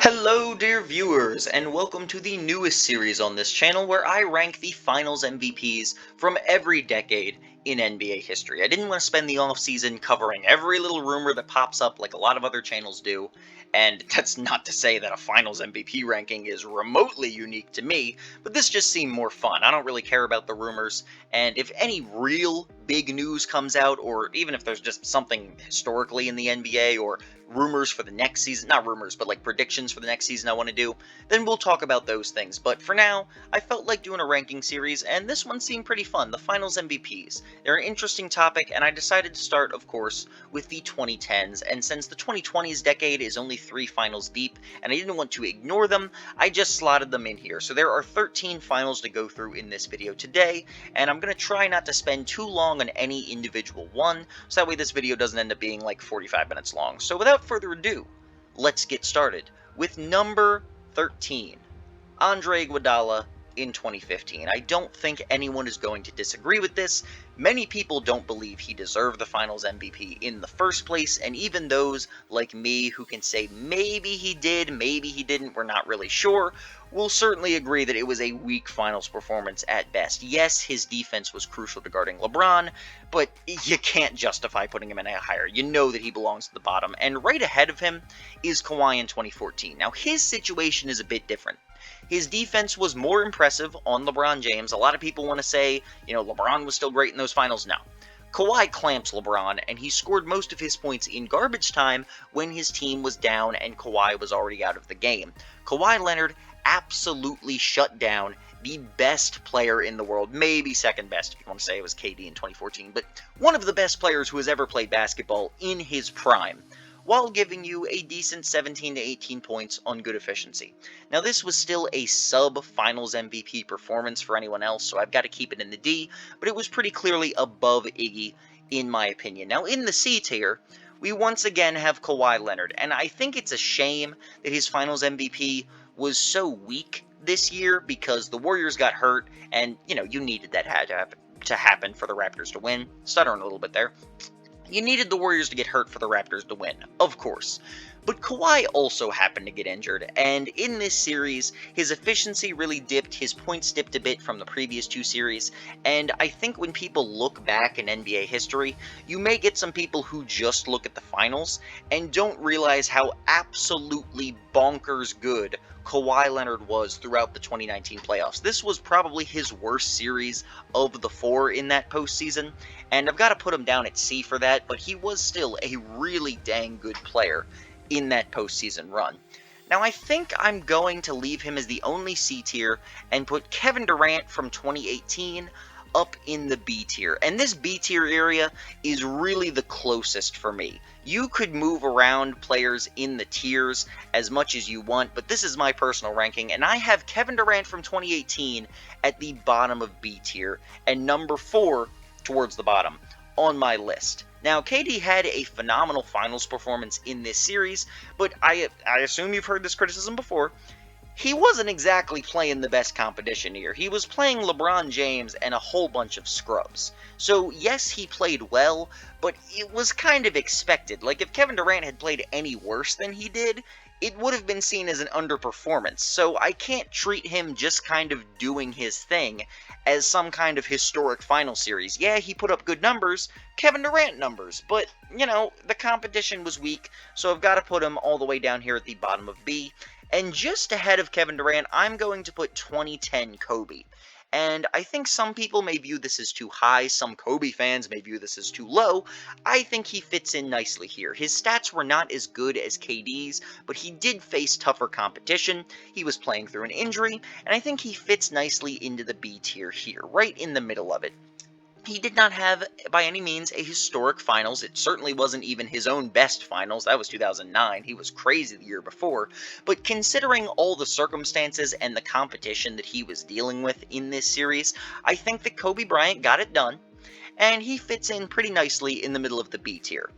Hello dear viewers, and welcome to the newest series on this channel where I rank the finals MVPs from every decade in NBA history. I didn't want to spend the offseason covering every little rumor that pops up like a lot of other channels do, and that's not to say that a finals MVP ranking is remotely unique to me, but this just seemed more fun. I don't really care about the rumors, and if any real big news comes out, or even if there's just something historically in the NBA or rumors for the next season, not rumors, but like predictions for the next season I want to do, then we'll talk about those things. But for now, I felt like doing a ranking series, and this one seemed pretty fun, the finals MVPs. They're an interesting topic, and I decided to start, of course, with the 2010s, and since the 2020s decade is only 3 finals deep, and I didn't want to ignore them, I just slotted them in here. So there are 13 finals to go through in this video today, and I'm going to try not to spend too long on any individual one, so that way this video doesn't end up being like 45 minutes long. So without further ado, let's get started with number 13, Andre Iguodala in 2015. I don't think anyone is going to disagree with this. Many people don't believe he deserved the finals MVP in the first place, and even those like me who can say maybe he did, maybe he didn't, we're not really sure, will certainly agree that it was a weak finals performance at best. Yes, his defense was crucial to guarding LeBron, but you can't justify putting him in a higher. You know that he belongs to the bottom, and right ahead of him is Kawhi in 2014. Now, his situation is a bit different. His defense was more impressive on LeBron James. A lot of people want to say, LeBron was still great in those finals. No. Kawhi clamps LeBron, and he scored most of his points in garbage time when his team was down and Kawhi was already out of the game. Kawhi Leonard absolutely shut down the best player in the world, maybe second best if you want to say it was KD in 2014, but one of the best players who has ever played basketball in his prime, while giving you a decent 17 to 18 points on good efficiency. Now, this was still a sub-finals MVP performance for anyone else, so I've got to keep it in the D, but it was pretty clearly above Iggy, in my opinion. Now, in the C tier, we once again have Kawhi Leonard, and I think it's a shame that his finals MVP was so weak this year because the Warriors got hurt, and, you needed that to happen for the Raptors to win. Stuttering a little bit there. You needed the Warriors to get hurt for the Raptors to win, of course. But Kawhi also happened to get injured, and in this series, his efficiency really dipped, his points dipped a bit from the previous 2 series, and I think when people look back in NBA history, you may get some people who just look at the finals and don't realize how absolutely bonkers good Kawhi Leonard was throughout the 2019 playoffs. This was probably his worst series of the 4 in that postseason, and I've got to put him down at C for that, but he was still a really dang good player in that postseason run. Now, I think I'm going to leave him as the only C tier and put Kevin Durant from 2018 up in the B tier. And this B tier area is really the closest for me. You could move around players in the tiers as much as you want, but this is my personal ranking, and I have Kevin Durant from 2018 at the bottom of B tier, and number 4 towards the bottom on my list. Now, KD had a phenomenal finals performance in this series, but I assume you've heard this criticism before. He wasn't exactly playing the best competition here. He was playing LeBron James and a whole bunch of scrubs. So, yes, he played well, but it was kind of expected. Like, if Kevin Durant had played any worse than he did, it would have been seen as an underperformance. So I can't treat him just kind of doing his thing as some kind of historic final series. Yeah, he put up good numbers, Kevin Durant numbers, but, the competition was weak, so I've got to put him all the way down here at the bottom of B. And just ahead of Kevin Durant, I'm going to put 2010 Kobe. And I think some people may view this as too high, some Kobe fans may view this as too low. I think he fits in nicely here. His stats were not as good as KD's, but he did face tougher competition, he was playing through an injury, and I think he fits nicely into the B tier here, right in the middle of it. He did not have, by any means, a historic finals. It certainly wasn't even his own best finals. That was 2009. He was crazy the year before. But considering all the circumstances and the competition that he was dealing with in this series, I think that Kobe Bryant got it done, and he fits in pretty nicely in the middle of the B tier.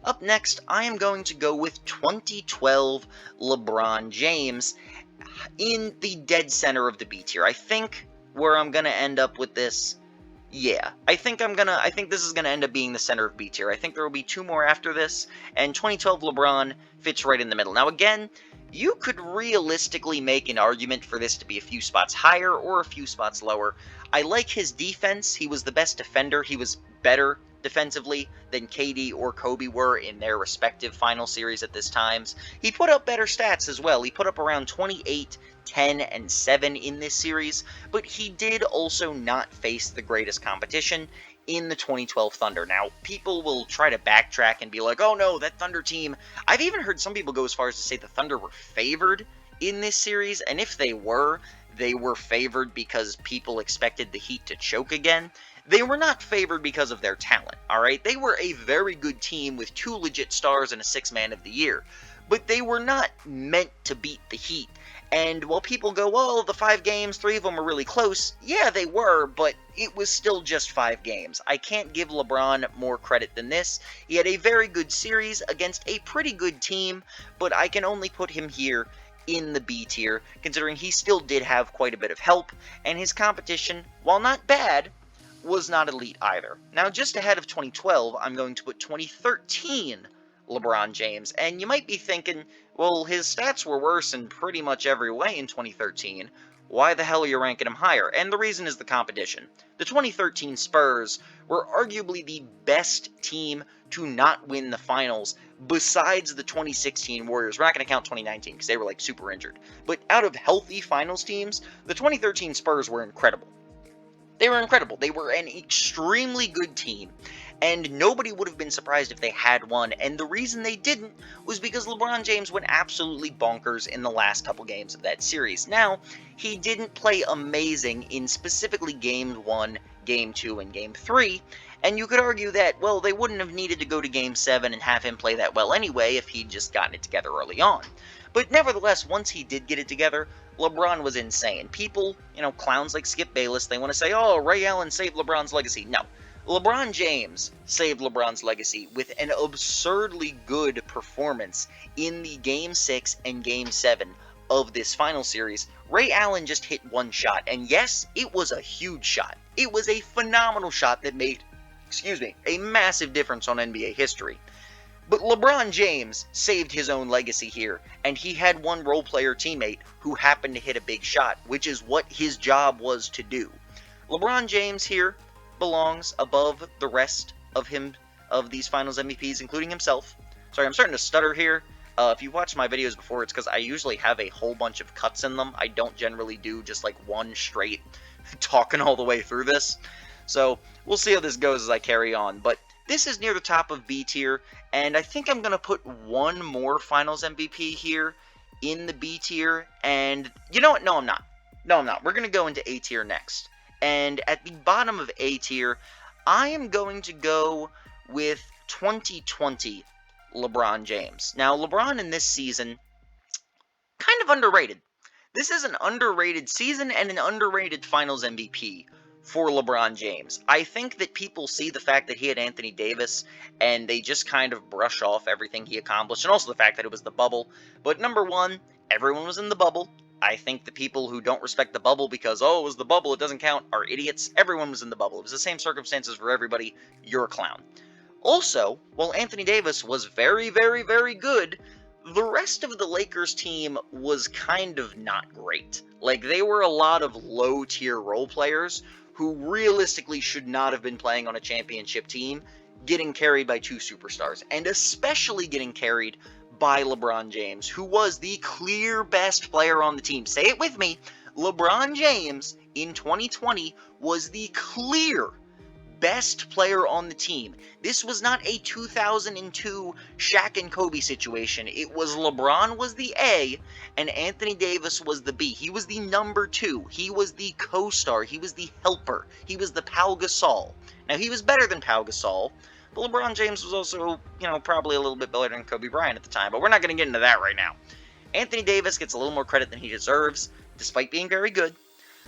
Up next, I am going to go with 2012 LeBron James in the dead center of the B tier. I think where I'm going to end up with this, yeah, I think this is gonna end up being the center of B tier. I think there will be 2 more after this, and 2012 LeBron fits right in the middle. Now again, you could realistically make an argument for this to be a few spots higher or a few spots lower. I like his defense. He was the best defender. He was better defensively than KD or Kobe were in their respective final series at this times. He put up better stats as well. He put up around 28, 10, and 7 in this series, but he did also not face the greatest competition in the 2012 Thunder. Now, people will try to backtrack and be like, oh no, that Thunder team. I've even heard some people go as far as to say the Thunder were favored in this series, and if they were favored because people expected the Heat to choke again. They were not favored because of their talent, alright? They were a very good team with 2 legit stars and a 6th man of the year, but they were not meant to beat the Heat. And while people go, well, the 5 games, 3 of them were really close, yeah, they were, but it was still just 5 games. I can't give LeBron more credit than this. He had a very good series against a pretty good team, but I can only put him here in the B tier, considering he still did have quite a bit of help, and his competition, while not bad, was not elite either. Now, just ahead of 2012, I'm going to put 2013 LeBron James, and you might be thinking, well, his stats were worse in pretty much every way in 2013. Why the hell are you ranking him higher? And the reason is the competition. The 2013 Spurs were arguably the best team to not win the finals besides the 2016 Warriors. We're not going to count 2019 because they were like super injured. But out of healthy finals teams, the 2013 Spurs were incredible. They were incredible. They were an extremely good team, and nobody would have been surprised if they had won, and the reason they didn't was because LeBron James went absolutely bonkers in the last couple games of that series. Now, he didn't play amazing in specifically Game 1, Game 2, and Game 3, and you could argue that, well, they wouldn't have needed to go to Game 7 and have him play that well anyway if he'd just gotten it together early on. But nevertheless, once he did get it together, LeBron was insane. People, clowns like Skip Bayless, they want to say, oh, Ray Allen saved LeBron's legacy. No. LeBron James saved LeBron's legacy with an absurdly good performance in the Game 6 and Game 7 of this final series. Ray Allen just hit one shot, and yes, it was a huge shot. It was a phenomenal shot that made, a massive difference on NBA history. But LeBron James saved his own legacy here, and he had one role player teammate who happened to hit a big shot, which is what his job was to do. LeBron James here belongs above the rest of these Finals MVPs, including himself. Sorry, I'm starting to stutter here. If you watched my videos before, it's because I usually have a whole bunch of cuts in them. I don't generally do just like one straight talking all the way through this. So we'll see how this goes as I carry on, but this is near the top of B tier, and I think I'm going to put one more Finals MVP here in the B tier, and you know what? No, I'm not. We're going to go into A tier next. And at the bottom of A tier, I am going to go with 2020 LeBron James. Now, LeBron in this season, kind of underrated. This is an underrated season and an underrated Finals MVP for LeBron James. I think that people see the fact that he had Anthony Davis and they just kind of brush off everything he accomplished, and also the fact that it was the bubble. But number one, everyone was in the bubble. I think the people who don't respect the bubble because, oh, it was the bubble, it doesn't count, are idiots. Everyone was in the bubble. It was the same circumstances for everybody. You're a clown. Also, while Anthony Davis was very, very, very good, the rest of the Lakers team was kind of not great. Like, they were a lot of low-tier role players who realistically should not have been playing on a championship team, getting carried by 2 superstars, and especially getting carried by LeBron James, who was the clear best player on the team. Say it with me, LeBron James in 2020 was the clear best player on the team. This was not a 2002 Shaq and Kobe situation. It was LeBron was the A and Anthony Davis was the B. He was the number 2. He was the co-star. He was the helper. He was the Pau Gasol. Now, he was better than Pau Gasol, but LeBron James was also, probably a little bit better than Kobe Bryant at the time, but we're not going to get into that right now. Anthony Davis gets a little more credit than he deserves, despite being very good.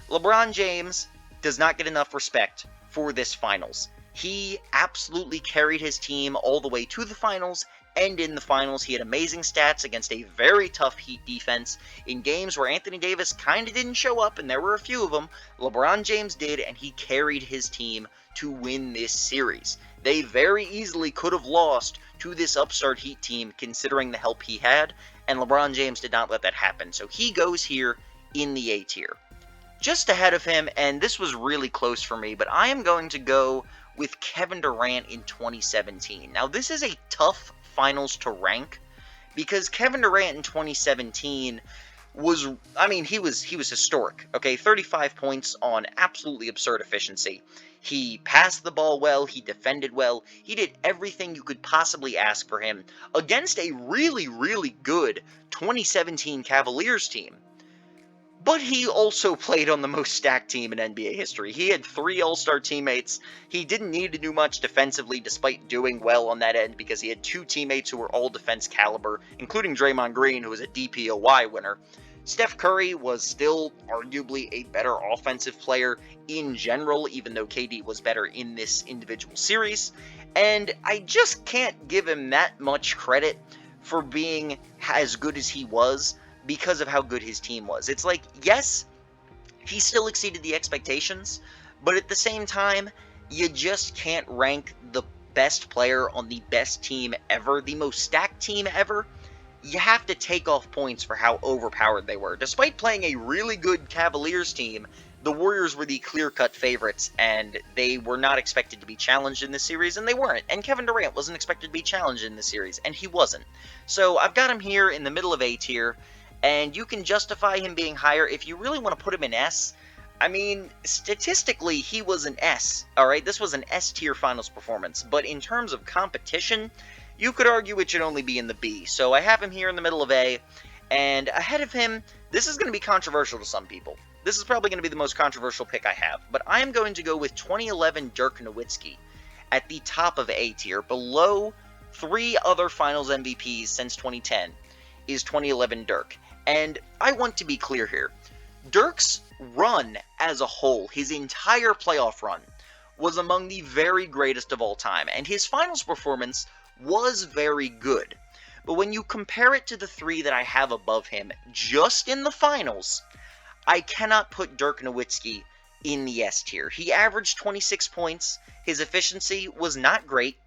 LeBron James does not get enough respect for this finals. He absolutely carried his team all the way to the finals, and in the finals he had amazing stats against a very tough Heat defense. In games where Anthony Davis kinda didn't show up, and there were a few of them, LeBron James did, and he carried his team to win this series. They very easily could have lost to this upstart Heat team considering the help he had, and LeBron James did not let that happen, so he goes here in the A tier. Just ahead of him, and this was really close for me, but I am going to go with Kevin Durant in 2017. Now, this is a tough finals to rank, because Kevin Durant in 2017 was, he was historic, okay? 35 points on absolutely absurd efficiency. He passed the ball well, he defended well, he did everything you could possibly ask for him against a really, really good 2017 Cavaliers team. But he also played on the most stacked team in NBA history. He had 3 All-Star teammates. He didn't need to do much defensively despite doing well on that end because he had 2 teammates who were all defense caliber, including Draymond Green, who was a DPOY winner. Steph Curry was still arguably a better offensive player in general, even though KD was better in this individual series. And I just can't give him that much credit for being as good as he was, because of how good his team was. It's like, yes, he still exceeded the expectations, but at the same time, you just can't rank the best player on the best team ever, the most stacked team ever. You have to take off points for how overpowered they were. Despite playing a really good Cavaliers team, the Warriors were the clear-cut favorites, and they were not expected to be challenged in this series, and they weren't. And Kevin Durant wasn't expected to be challenged in this series, and he wasn't. So I've got him here in the middle of A tier, and you can justify him being higher if you really want to put him in S. I mean, statistically, he was an S, alright? This was an S-tier finals performance, but in terms of competition, you could argue it should only be in the B. So I have him here in the middle of A, and ahead of him, this is going to be controversial to some people. This is probably going to be the most controversial pick I have, but I am going to go with 2011 Dirk Nowitzki at the top of A tier, below 3 other finals MVPs since 2010 is 2011 Dirk. And I want to be clear here. Dirk's run as a whole, his entire playoff run, was among the very greatest of all time, and his finals performance was very good. But when you compare it to the 3 that I have above him, just in the finals, I cannot put Dirk Nowitzki in the S tier. He averaged 26 points, his efficiency was not great,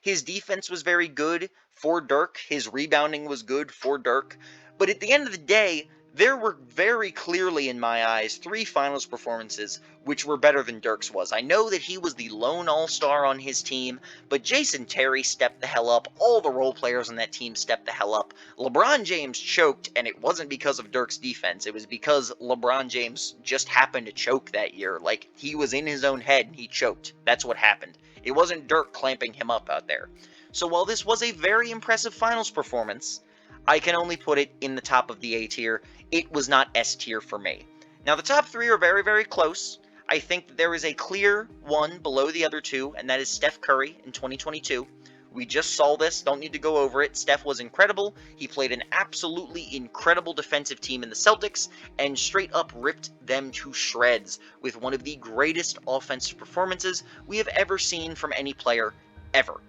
his defense was very good for Dirk, his rebounding was good for Dirk, but at the end of the day, there were very clearly, in my eyes, 3 finals performances which were better than Dirk's was. I know that he was the lone all-star on his team, but Jason Terry stepped the hell up. All the role players on that team stepped the hell up. LeBron James choked, and it wasn't because of Dirk's defense. It was because LeBron James just happened to choke that year. Like, he was in his own head, and he choked. That's what happened. It wasn't Dirk clamping him up out there. So while this was a very impressive finals performance, I can only put it in the top of the A tier. It was not S tier for me. Now, the top 3 are very, very close. I think that there is a clear one below the other 2, and that is Steph Curry in 2022. We just saw this, don't need to go over it. Steph was incredible. He played an absolutely incredible defensive team in the Celtics, and straight up ripped them to shreds with one of the greatest offensive performances we have ever seen from any player, ever.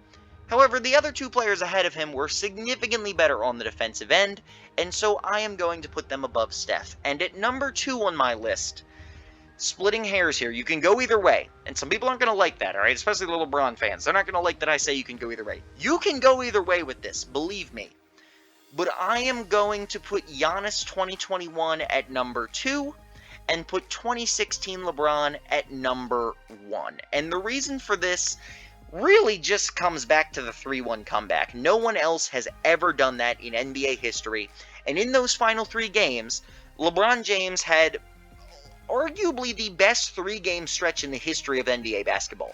However, the other 2 players ahead of him were significantly better on the defensive end, and so I am going to put them above Steph. And at number 2 on my list, splitting hairs here, you can go either way, and some people aren't going to like that, alright? Especially the LeBron fans. They're not going to like that I say you can go either way. You can go either way with this, believe me. But I am going to put Giannis 2021 at number 2, and put 2016 LeBron at number 1. And the reason for this really just comes back to the 3-1 comeback. No one else has ever done that in NBA history, and in those final 3 games, LeBron James had arguably the best 3-game stretch in the history of NBA basketball.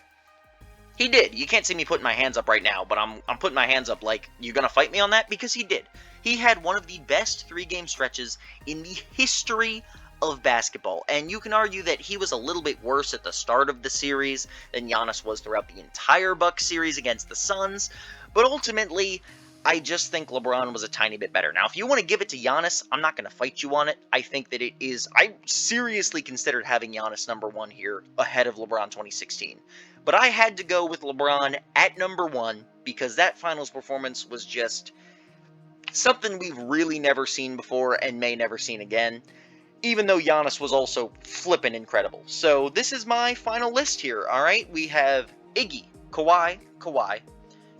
He did. You can't see me putting my hands up right now, but I'm putting my hands up like, you gonna fight me on that? Because he did. He had one of the best 3-game stretches in the history of basketball, and you can argue that he was a little bit worse at the start of the series than Giannis was throughout the entire Bucks series against the Suns, but ultimately, I just think LeBron was a tiny bit better. Now, if you want to give it to Giannis, I'm not going to fight you on it. I think that it is, I seriously considered having Giannis number 1 here ahead of LeBron 2016, but I had to go with LeBron at number 1 because that finals performance was just something we've really never seen before and may never seen again, even though Giannis was also flippin' incredible. So this is my final list here, alright? We have Iggy, Kawhi,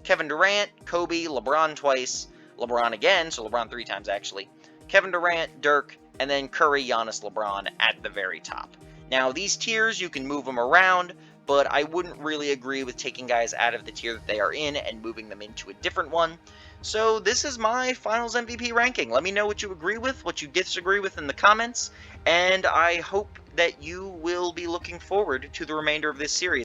Kevin Durant, Kobe, LeBron twice, LeBron again, so LeBron 3 times actually, Kevin Durant, Dirk, and then Curry, Giannis, LeBron at the very top. Now, these tiers, you can move them around, but I wouldn't really agree with taking guys out of the tier that they are in and moving them into a different one. So this is my Finals MVP ranking. Let me know what you agree with, what you disagree with in the comments, and I hope that you will be looking forward to the remainder of this series.